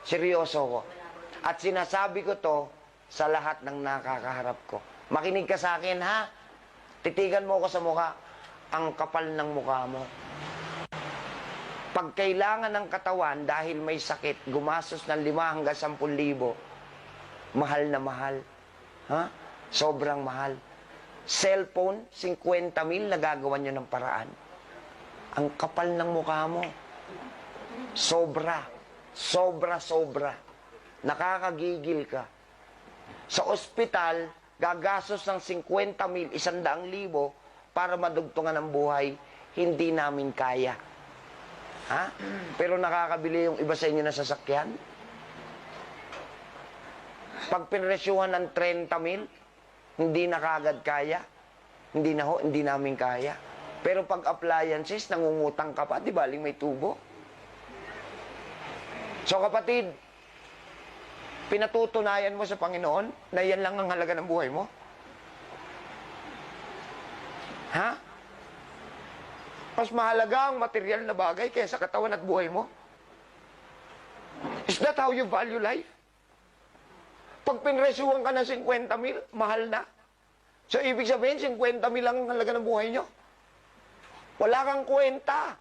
Seryoso ko. At sinasabi ko to sa lahat ng nakakaharap ko. Makinig ka sa akin, ha? Titigan mo ko sa mukha. Ang kapal ng mukha mo. Pag kailangan ng katawan dahil may sakit, gumastos ng 5 hanggang 10,000, mahal na mahal. Ha? Sobrang mahal. Cellphone, 50,000, nagagawa nyo ng paraan. Ang kapal ng mukha mo. Sobra. Sobra. Nakakagigil ka. Sa ospital, gagastos ng 50,000, 100,000 para madugtungan ng buhay. Hindi namin kaya. Ha? Pero nakakabili yung iba sa inyo na sasakyan? Pag pinresyuhan ng 30,000, hindi na kagad kaya. Hindi namin kaya. Pero pag appliances, nangungutang ka pa, di ba? May tubo. So kapatid, pinatutunayan mo sa Panginoon na yan lang ang halaga ng buhay mo? Ha? Mas mahalaga ang material na bagay kaysa katawan at buhay mo? Is that how you value life? Pag pinresuhan ka ng 50,000, mahal na. So, ibig sabihin, 50,000 lang ang halaga ng buhay nyo. Wala kang kwenta.